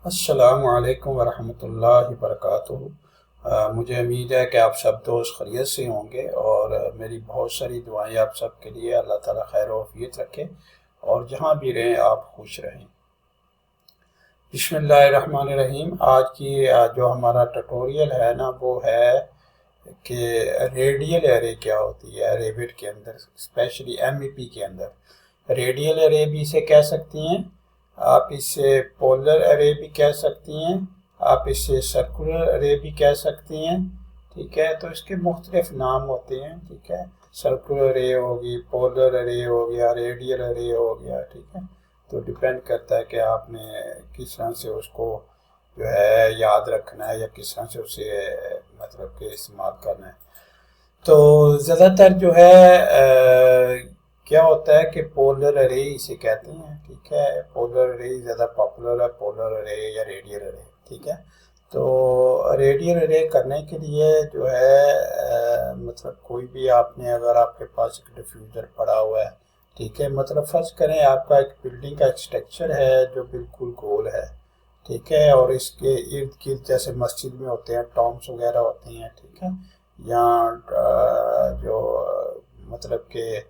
अस्सलामु अलैकुम वरहमतुल्लाहि वबरकातुहू। मुझे उम्मीद है कि आप सब दोस्त खैरियत से होंगे और मेरी बहुत सारी दुआएं आप सब के लिए। अल्लाह ताला खैर और आफियत रखे और जहाँ भी रहें आप खुश रहें। बिस्मिल्लाहिर्रहमानिर्रहीम। आज की जो हमारा ट्यूटोरियल है ना वो है कि रेडियल एरे क्या होती है रेविट के अंदर, स्पेशली एमईपी के अंदर। रेडियल एरे भी इसे कह सकती हैं, आप इसे पोलर एरे भी कह सकती हैं, आप इसे सर्कुलर एरे भी कह सकती हैं। ठीक है, तो इसके मुख्तलिफ नाम होते हैं। ठीक है, सर्कुलर एरे होगी, पोलर एरे हो गया, रेडियल एरे हो गया। ठीक है, तो डिपेंड करता है कि आपने किस तरह से उसको जो है याद रखना है या किस तरह से उसे मतलब कि इस्तेमाल करना है। तो ज़्यादातर जो है क्या होता है कि पोलर अरे इसे कहते हैं। ठीक है, पोलर अरे ज़्यादा पॉपुलर है, पोलर अरे या रेडियल अरे। ठीक है, तो रेडियल अरे करने के लिए जो है मतलब कोई भी आपने अगर आपके पास एक डिफ्यूज़र पड़ा हुआ है, ठीक है, मतलब फ़र्ज़ करें आपका एक बिल्डिंग का एक स्ट्रक्चर है जो बिल्कुल गोल है। ठीक है, और इसके इर्द गिर्द जैसे मस्जिद में होते हैं टॉम्स वगैरह होती हैं। ठीक है, या जो मतलब कि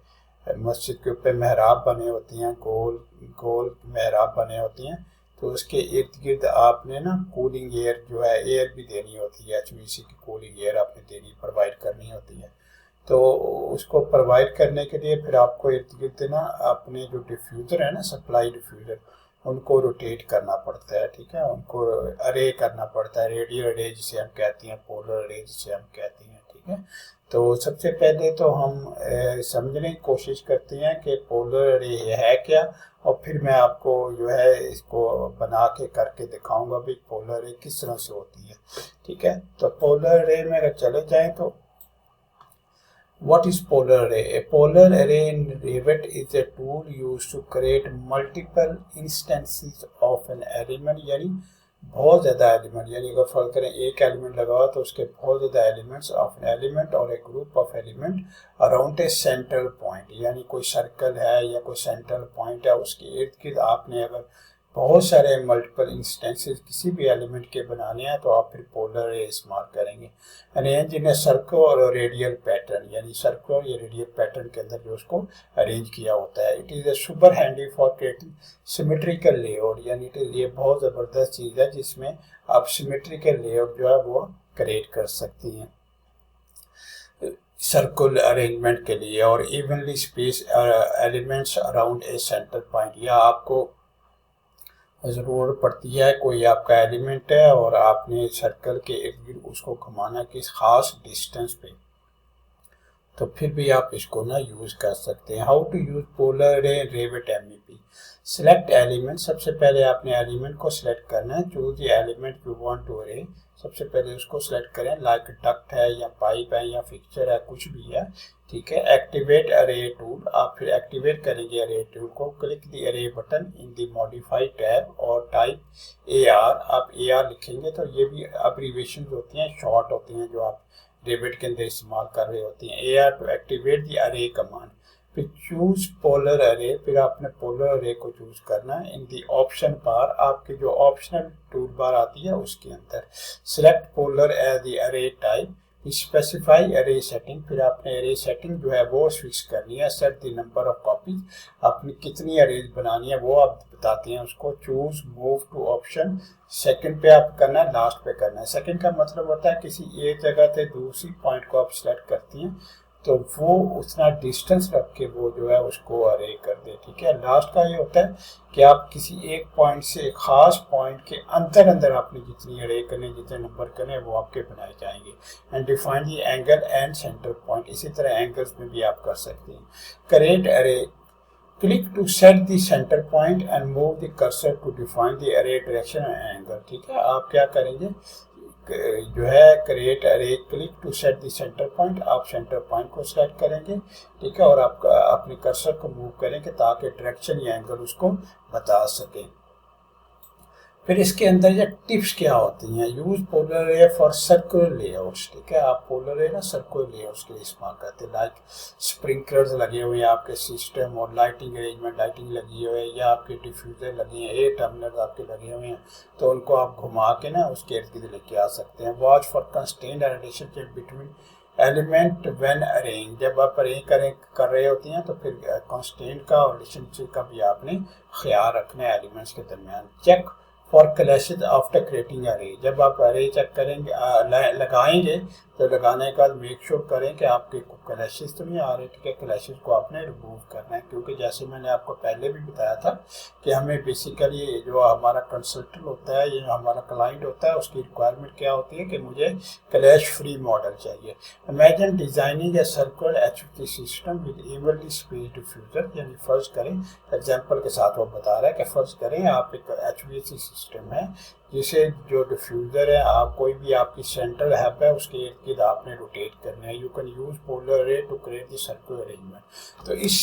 मस्जिद के ऊपर मेहराब बने होती हैं, गोल गोल मेहराब बने होती हैं। तो उसके इर्द गिर्द आपने ना कूलिंग एयर जो है एयर भी देनी होती है, एचवीएसी की कूलिंग एयर आपने देनी प्रोवाइड करनी होती है। तो उसको प्रोवाइड करने के लिए फिर आपको इर्द गिर्द ना अपने जो डिफ्यूज़र है ना, सप्लाई डिफ्यूज़र, उनको रोटेट करना पड़ता है। ठीक है, उनको अरे करना पड़ता है, रेडियल अरे जिसे हम कहते हैं, पोलर अरे जिसे हम कहते हैं। ठीक है, तो सबसे पहले तो हम समझने की कोशिश करते हैं कि पोलर अरे है क्या, और फिर मैं आपको जो है इसको बना के करके दिखाऊंगा भी पोलर अरे किस तरह से होती है। ठीक है, तो पोलर अरे में अगर चले जाएं तो what is polar array? A polar array in Revit is a tool used to create multiple instances of an element, यानी बहुत ज़्यादा एलिमेंट, यानी अगर फर्क करें एक एलिमेंट लगा हुआ तो उसके बहुत ज़्यादा एलिमेंट्स ऑफ एन एलिमेंट और a group of element around a central point, यानी कोई सर्कल है या कोई सेंट्रल पॉइंट है उसके इर्द गिर्द आपने अगर बहुत सारे मल्टीपल इंस्टेंसेस किसी भी एलिमेंट के बनाने हैं तो आप फिर पोलर अरे इस्तेमाल करेंगे। अरेंज इन ए सर्कल और रेडियल पैटर्न, यानी सर्कल या रेडियल पैटर्न के अंदर जो उसको अरेंज किया होता है। It is a super handy for creating symmetrical layout, यानी ये बहुत ज़बरदस्त चीज़ है जिसमें आप सिमेट्रिकल लेआउट जो है वो क्रिएट कर सकती हैं सर्कुलर अरेंजमेंट के लिए। और evenly space elements around a centre point, या आपको ज़रूरत पड़ती है कोई आपका एलिमेंट है और आपने सर्कल के इर्द गिर्द उसको घुमाना किस खास डिस्टेंस पे, तो फिर भी आप इसको ना यूज़ कर सकते हैं। How to use polar array Revit MEP. Select element, सबसे पहले आपने एलिमेंट को सिलेक्ट करना है। Choose the element you want to array, सबसे पहले उसको सिलेक्ट करें, लाइक डक्ट है या पाइप है या फिक्चर है, कुछ भी है। ठीक है, एक्टिवेट अरे टूल, आप फिर एक्टिवेट करेंगे अरे टूल को। क्लिक द अरे button in the modify tab और टाइप AR, आप AR लिखेंगे तो ये भी अब्रीविएशन होती हैं, शॉर्ट होती हैं जो आप रेविट के अंदर इस्तेमाल कर रहे होती हैं। AR टू एक्टिवेट द अरे कमांड। फिर चूज पोलर अरे, फिर आपने पोलर अरे को चूज करना है। इन दी ऑप्शन बार, आपकी जो ऑप्शनल टूल बार आती है उसके अंदर सिलेक्ट पोलर एज द अरे टाइप, स्पेसिफाई अरे सेटिंग, फिर आपने अरे सेटिंग जो है वो फिक्स करनी है। Set the number of copies, आपने कितनी अरेज बनानी है वो आप बताते हैं उसको। Choose move to option, second पे आप करना है, लास्ट पे करना है। सेकंड का मतलब होता है किसी एक जगह से दूसरी पॉइंट को आप सिलेक्ट करती हैं तो वो उतना डिस्टेंस रख के वो जो है उसको अरे कर दे। ठीक है, लास्ट का ये होता है कि आप किसी एक पॉइंट से एक खास पॉइंट के अंदर अंदर आपने जितनी अरे करने, जितने नंबर करने वो आपके बनाए जाएंगे। And define the angle and centre point, इसी तरह एंगल्स में भी आप कर सकते हैं। Create array, click to set the centre point and move the cursor to define the array direction and angle. ठीक है, आप क्या करेंगे जो है create array, click to set the centre point, आप सेंटर पॉइंट को सेलेक्ट करेंगे। ठीक है, और आप अपने कर्सर को मूव करेंगे ताकि डायरेक्शन या एंगल उसको बता सके। फिर इसके अंदर ये टिप्स क्या होती हैं, यूज पोलर रे फॉर सर्कुलर लेआउट्स, ठीक है। आप पोलर रे ना सर्कुलर लेआउट्स के लिए इस्तेमाल करते हैं, लाइक स्प्रिंकलर्स लगे हुए हैं आपके सिस्टम और लाइटिंग अरेंजमेंट, लाइटिंग लगी हुई है या आपके डिफ्यूज़र लगे हैं, एयर टर्मिनल आपके लगे हुए हैं, तो उनको आप घुमा के ना उसके इर्द गिर्द लेके आ सकते हैं। Watch for constraint and relationship between element when arrange, जब आप अरेंज कर रहे होती हैं तो फिर कंस्ट्रेंट का और रिलेशनशिप का भी आपने ख्याल रखना है एलिमेंट्स के दरमियान। Check for clashes after creating array, जब आप अरे चेक करेंगे लगाएंगे तो लगाने के बाद मेक श्योर करें कि आपके क्लैशेज तो नहीं आ रहे, ठीक है। क्लैशेज को आपने रिमूव करना है, क्योंकि जैसे मैंने आपको पहले भी बताया था कि हमें बेसिकली जो हमारा कंसल्टेंट होता है, ये हमारा क्लाइंट होता है, उसकी रिक्वायरमेंट क्या होती है कि मुझे क्लैश फ्री मॉडल चाहिए। Imagine designing a circular HVAC system with evenly spaced diffuser, यानी फर्ज करें, एग्जांपल के साथ वो बता रहा है कि फर्ज करें आप एक एचवीएसी सिस्टम है जिसे जो डिफ्यूज़र है, आप कोई भी आपकी सेंट्रल हब है उसके इर्द गिर्द आपने रोटेट करना है। You can use polar array to create the circular arrangement. तो इस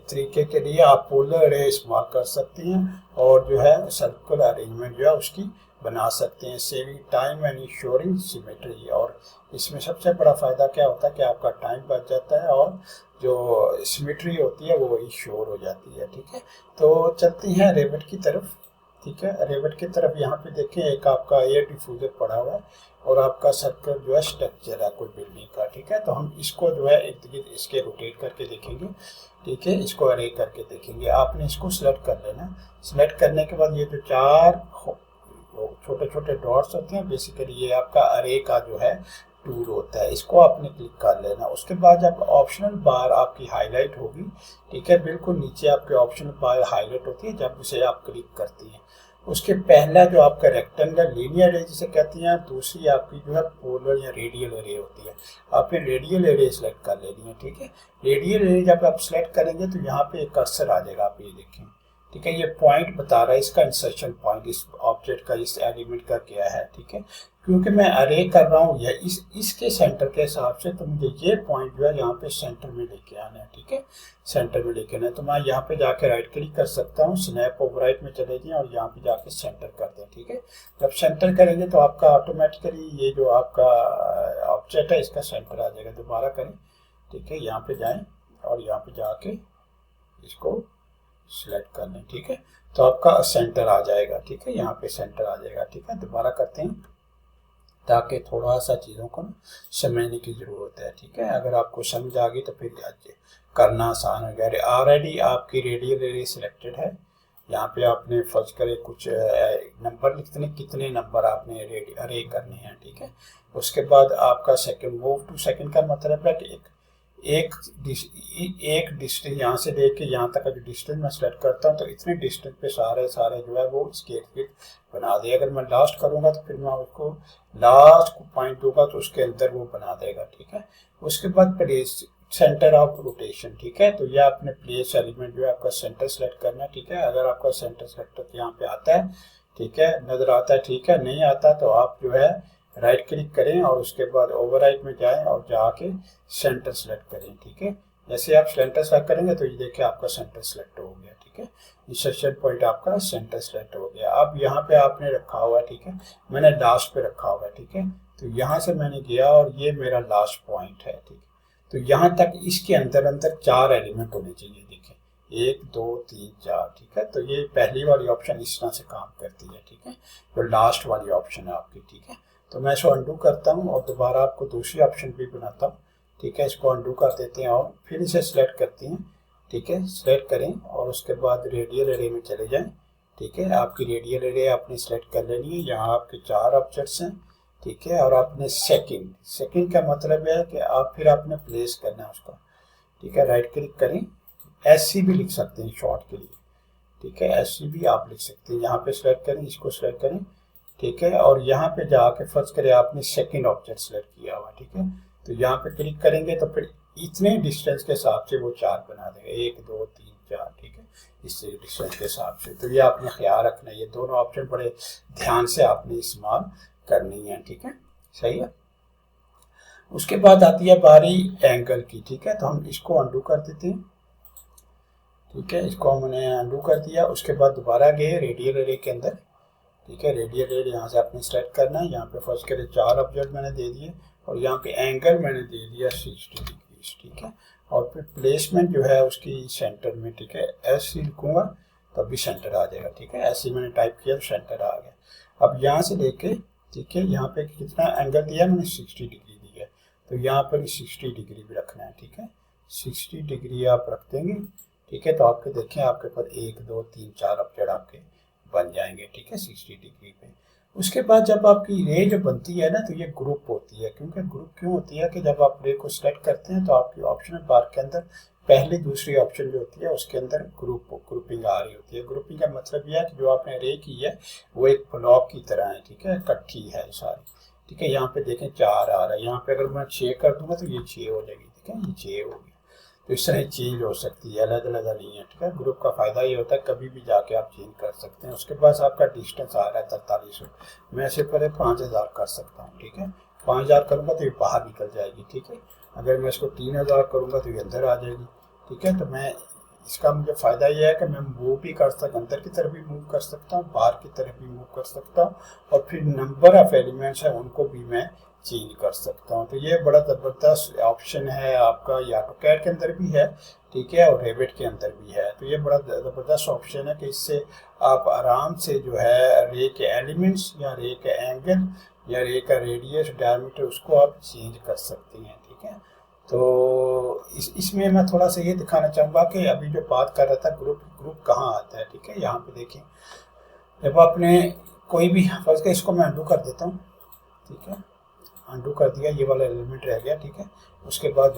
तरीके के लिए आप पोलर रे इस्तेमाल कर सकती हैं और जो है सर्कुलर अरेंजमेंट जो है उसकी बना सकते हैं, saving time and ensuring symmetry. और इसमें सबसे बड़ा फ़ायदा क्या होता है कि आपका टाइम बच जाता है और जो सिमेट्री होती है वो इंश्योर हो जाती है, ठीक है। तो चलती हैं रेविट की तरफ, ठीक है। रेविट की तरफ यहाँ पे देखें, एक आपका एयर डिफ्यूजर पड़ा हुआ है और आपका सर्कल जो है स्ट्रक्चर है कोई बिल्डिंग का, ठीक है। तो हम इसको जो है इर्द गिर्द इसके रोटेट करके देखेंगे, ठीक है। इसको अरे करके देखेंगे। आपने इसको सेलेक्ट कर लेना। सेलेक्ट करने के बाद ये जो चार छोटे छोटे डॉट्स होते हैं, बेसिकली ये आपका अरे का जो है टूल होता है, इसको आपने क्लिक कर लेना। उसके बाद जब ऑप्शनल बार आपकी हाईलाइट होगी, ठीक है, बिल्कुल नीचे आपके ऑप्शनल बार हाईलाइट होती है जब उसे आप क्लिक करती हैं। उसके पहला जो आपका रेक्टेंगुलर लीनियर अरे जिसे कहती हैं, दूसरी आपकी जो है पोलर या रेडियल अरे होती है। आपने रेडियल अरे सेलेक्ट कर लेनी है, ठीक है। रेडियल अरे जब आप सेलेक्ट करेंगे तो यहाँ पे एक कर्सर आ जाएगा, आप ये देखें, ठीक है। ये पॉइंट बता रहा है इसका इंसर्शन पॉइंट, इस ऑब्जेक्ट का, इस एलिमेंट का क्या है, ठीक है। क्योंकि मैं अरे कर रहा हूँ या इसके सेंटर के हिसाब से, तो मुझे ये पॉइंट जो है यहाँ पे सेंटर में लेके आना है, ठीक है। सेंटर में लेके आना है तो मैं यहाँ पे जाके राइट क्लिक कर सकता हूँ, स्नैप ओवर राइट में चले जाएं और यहाँ पे जाके सेंटर कर दें, ठीक है। जब सेंटर करेंगे तो आपका ऑटोमेटिकली ये जो आपका ऑब्जेक्ट है इसका सेंटर आ जाएगा। दोबारा करें, ठीक है, यहाँ पे जाएँ और यहाँ पे जाके इसको सिलेक्ट कर लें, ठीक है। तो आपका सेंटर आ जाएगा, ठीक है, यहाँ पे सेंटर आ जाएगा, ठीक है। दोबारा करते हैं ताकि थोड़ा सा चीज़ों को समझने की ज़रूरत है, ठीक है। अगर आपको समझ आ गई तो फिर करना आसान हो गया। ऑलरेडी आपकी रेडियल एरे सिलेक्टेड है। यहाँ पे आपने फर्ज करे कुछ नंबर लिखते, कितने नंबर आपने अरे करने हैं, ठीक है। उसके बाद आपका सेकंड, मूव टू सेकंड का मतलब है कि एक डिस्टेंस यहाँ से लेके यहाँ तक का जो डिस्टेंस मैं सेलेक्ट करता हूँ तो इतने डिस्टेंस पे सारे जो है वो इसके इर्द गिर्द बना दे। अगर मैं लास्ट करूँगा तो फिर मैं उसको लास्ट को पॉइंट दूंगा तो उसके अंदर वो बना देगा, ठीक है। उसके बाद प्लेस सेंटर ऑफ रोटेशन, ठीक है। तो ये आपने प्लेस एलिमेंट जो है आपका सेंटर सेलेक्ट करना है, ठीक है। अगर आपका सेंटर सेलेक्ट यहाँ पे आता है, ठीक है, नजर आता है, ठीक है, नहीं आता तो आप जो है राइट क्लिक करें और उसके बाद ओवरराइट में जाएं और जाके सेंटर सेलेक्ट करें, ठीक है। जैसे आप सेंटर सेलेक्ट करेंगे तो ये देखिए आपका सेंटर सेलेक्ट हो गया, ठीक है। इंसर्शन पॉइंट आपका सेंटर सेलेक्ट हो गया। अब यहाँ पे आपने रखा हुआ है, ठीक है, मैंने लास्ट पे रखा हुआ है, ठीक है। तो यहाँ से मैंने गया और ये मेरा लास्ट पॉइंट है, ठीक है। तो यहाँ तक इसके अंदर अंदर 4 एलिमेंट होने चाहिए, देखें 1 2 3 4, ठीक है। तो ये पहली वाली ऑप्शन इस तरह से काम करती है, ठीक है। तो लास्ट वाली ऑप्शन है आपकी, ठीक है। तो मैं इसको अंडू करता हूँ और दोबारा आपको दूसरी ऑप्शन भी बनाता हूँ, ठीक है। इसको अंडू कर देते हैं और फिर इसे सिलेक्ट करते हैं, ठीक है। सिलेक्ट करें और उसके बाद रेडियल एरे में चले जाएं, ठीक है। आपकी रेडियल एरे आपने सिलेक्ट कर लेनी है। यहाँ आपके 4 ऑब्जेक्ट्स हैं, ठीक है। और आपने सेकंड का मतलब है कि आप फिर आपने प्लेस करना है उसका, ठीक है। राइट क्लिक करें, SC भी लिख सकते हैं शॉर्ट के लिए, ठीक है, SC भी आप लिख सकते हैं। यहाँ पे सिलेक्ट करें, इसको सिलेक्ट करें, ठीक है। और यहाँ पे जाके फर्ज करें आपने सेकंड ऑब्जेक्ट सेलेक्ट किया हुआ, ठीक है। तो यहाँ पे क्लिक करेंगे तो फिर इतने डिस्टेंस के हिसाब से वो 4 बना देगा, 1 2 3 4, ठीक है, इससे डिस्टेंस के हिसाब से। तो ये आपने ख्याल रखना है, ये दोनों ऑप्शन बड़े ध्यान से आपने इस्तेमाल करनी है, ठीक है, सही है। उसके बाद आती है बारी एंगल की, ठीक है। तो हम इसको अंडू कर देते हैं, ठीक है। इसको हमने अंडू कर दिया। उसके बाद दोबारा गए रेडियल एरे के अंदर, ठीक है। रेडियल एड यहाँ से आपने सेलेक्ट करना है। यहाँ पे फर्स्ट के लिए 4 ऑब्जेक्ट मैंने दे दिए और यहाँ पे एंगल मैंने दे दिया 60 डिग्री, ठीक है। और फिर प्लेसमेंट जो है उसकी सेंटर में, ठीक है। ऐसे लिखूँगा तब भी सेंटर आ जाएगा, ठीक है। ऐसे मैंने टाइप किया तो सेंटर आ गया। अब यहाँ से लेके, ठीक है, यहाँ पे कितना एंगल दिया मैंने, 60 डिग्री दिया, तो यहाँ पर 60 डिग्री भी रखना है, ठीक है। 60 डिग्री आप रख देंगे, ठीक है। तो आपके देखें आपके पास 1 2 3 4 ऑब्जेक्ट आपके बन जाएंगे, ठीक है, 60 डिग्री पे। उसके बाद जब आपकी रे जो बनती है ना, तो ये ग्रुप होती है। क्योंकि ग्रुप क्यों होती है कि जब आप रे को सिलेक्ट करते हैं तो आपकी ऑप्शनल बार के अंदर पहली दूसरी ऑप्शन जो होती है उसके अंदर ग्रुपिंग आ रही होती है। ग्रुपिंग का मतलब यह है कि जो आपने रे की है वो एक ब्लॉक की तरह है, ठीक है, इकट्ठी है सारी, ठीक है। यहाँ पे देखें 4 आ रहा है, यहाँ पे अगर मैं 6 कर दूंगा तो ये 6 हो जाएगी, ठीक है, ये 6 होगी। तो इस तरह चेंज हो सकती है, अलग अलग नहीं है, ठीक है। ग्रुप का फ़ायदा ये होता है कभी भी जाके आप चेंज कर सकते हैं। उसके पास आपका डिस्टेंस आ रहा है 4300, मैं सिर्फ पहले 5000 कर सकता हूँ, ठीक है। 5000 करूँगा तो ये बाहर निकल जाएगी, ठीक है। अगर मैं इसको 3000 करूँगा तो ये अंदर आ जाएगी, ठीक है। तो मैं इसका मुझे फ़ायदा ये है कि मैं मूव भी कर सकता, अंदर की तरफ भी मूव कर सकता हूँ, बाहर की तरफ भी मूव कर सकता हूँ, और फिर नंबर ऑफ एलिमेंट्स है उनको भी मैं चेंज कर सकता हूँ। तो ये बड़ा ज़बरदस्त ऑप्शन है आपका, या तो कैड के अंदर भी है, ठीक है, और रेविट के अंदर भी है। तो ये बड़ा ज़बरदस्त ऑप्शन है कि इससे आप आराम से जो है रे के एलिमेंट्स या रे के एंगल या रे का रेडियस डायमीटर उसको आप चेंज कर सकते हैं, ठीक है। तो इसमें मैं थोड़ा सा ये दिखाना चाहूँगा कि अभी जो बात कर रहा था ग्रुप कहाँ आता है, ठीक है। यहाँ पे देखिए, जब आपने कोई भी फर्ज का, इसको मैं अंडू कर देता हूँ, ठीक है, अंडू कर दिया, ये वाला एलिमेंट रह गया, ठीक है। उसके बाद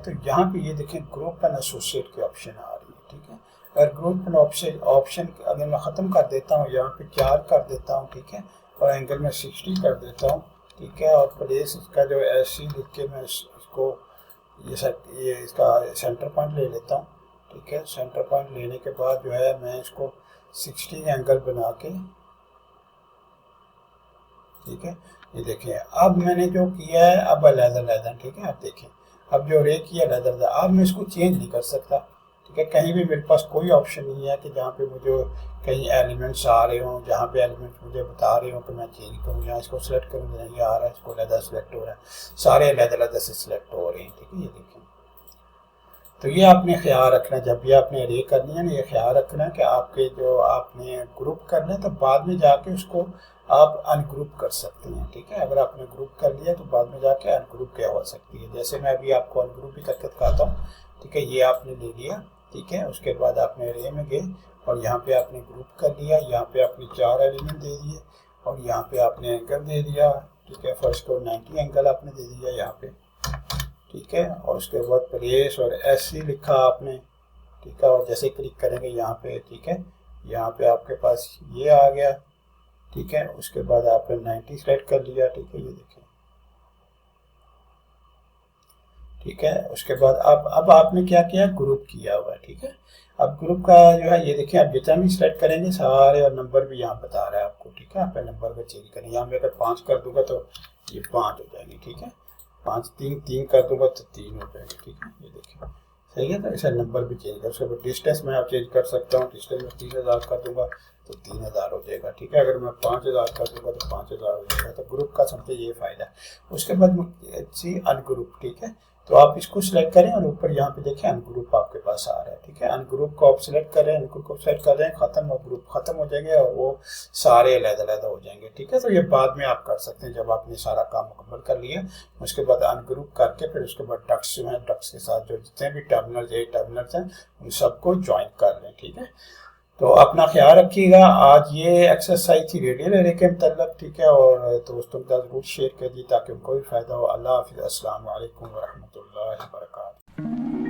तो यहाँ पे ये देखें ग्रुप एंड एसोसिएट की ऑप्शन आ रही है, ठीक है। अगर ग्रुप एंड ऑप्शन अगर मैं ख़त्म कर देता हूँ, यहाँ पे 4 कर देता हूँ, ठीक है, और एंगल में 60 कर देता हूँ, ठीक है, और प्लेस इसका जो ऐसी लिख के मैं इसको ये इसका सेंटर पॉइंट ले लेता हूँ, ठीक है। सेंटर पॉइंट लेने के बाद जो है मैं इसको 60 एंगल बना के, ठीक है, ये देखिए अब मैंने जो किया है, अब अलग-अलग, ठीक है। आप देखें अब जो रे किया अलग, अब मैं इसको चेंज नहीं कर सकता, ठीक है। कहीं भी मेरे पास कोई ऑप्शन नहीं है कि जहाँ पे मुझे कहीं एलिमेंट्स आ रहे हों, जहाँ पे एलिमेंट्स मुझे बता रहे हों कि मैं चेंज करूँ, यहाँ इसको सेलेक्ट करूँ तो नहीं आ रहा है, इसको अलग सेलेक्ट हो रहा है, सारे अलग से सिलेक्ट हो रहे हैं, ठीक है, ये देखें। तो ये आपने ख्याल रखना, जब भी आपने रे करनी है ना, ये ख्याल रखना कि आपके जो आपने ग्रुप करना है तो बाद में जाके उसको आप अनग्रुप कर सकते हैं, ठीक है। अगर आपने ग्रुप कर लिया तो बाद में जाके अनग्रुप क्या हो सकती है, जैसे मैं अभी आपको अनग्रुप भी करके दिखाता हूँ, ठीक है। ये आपने ले लिया, ठीक है, उसके बाद आपने रे में गए और यहाँ पे आपने ग्रुप कर लिया, यहाँ पे आपने 4 एलिमेंट दे दिए और यहाँ पे आपने एंगल दे दिया, ठीक है। फर्स्ट को 90 एंगल आपने दे दिया यहाँ पे, ठीक है, और उसके बाद प्लेस और ऐसी लिखा आपने, ठीक है, और जैसे क्लिक करेंगे यहाँ पे, ठीक है, यहाँ पे आपके पास ये आ गया, ठीक है। उसके बाद आपने 90 सेलेक्ट कर लिया, ठीक है, ये देखें, ठीक है। उसके बाद अब आपने क्या किया, ग्रुप किया हुआ है, ठीक है। अब ग्रुप का जो है ये देखिए, आप जितना भी सेलेक्ट करेंगे सारे, और नंबर भी यहाँ बता रहा है आपको, ठीक है। आप नंबर को चेंज करें, यहाँ पे अगर 5 कर दूंगा तो ये 5 हो जाएंगे, ठीक है। 5 3 कर दूंगा तो 3 हो जाएंगे, ठीक है, ये देखिए, सही है। तो ऐसा नंबर भी चेंज कर, उसके बाद डिस्टेंस में आप चेंज कर सकता हूँ, डिस्टेंस में 3000 कर दूंगा तो 3000 हो जाएगा, ठीक है। अगर मैं 5000 कर दूंगा तो 5000 हो जाएगा। तो ग्रुप का समझे ये फ़ायदा है। उसके बाद सी अनग्रुप, ठीक है। तो आप इसको सिलेक्ट करें और ऊपर यहाँ पे देखें अनग्रुप आपके पास आ रहा है, ठीक है। अनग्रुप को आप सिलेक्ट करें, अनग्रुप को सेलेक्ट करें, ख़त्म, और ग्रुप ख़त्म हो जाएंगे और वो सारे अलग हो जाएंगे, ठीक है। तो ये बाद में आप कर सकते हैं जब आपने सारा काम मुकम्मल कर लिया। उसके बाद अनग्रुप करके फिर उसके बाद डक्स जो है, डक्स के साथ जो जितने भी टर्मिनल्स हैं उन सबको ज्वाइन कर लें, ठीक है। तो अपना ख्याल रखिएगा। आज ये एक्सरसाइज थी रेडियल एरे के मतलब, ठीक है, और दोस्तों के साथ ज़रूर शेयर कीजिए ताकि उनको भी फ़ायदा हो। अल्लाह हाफ़िज़, अस्सलाम वालेकुम व रहमतुल्लाहि व बरकातुहू।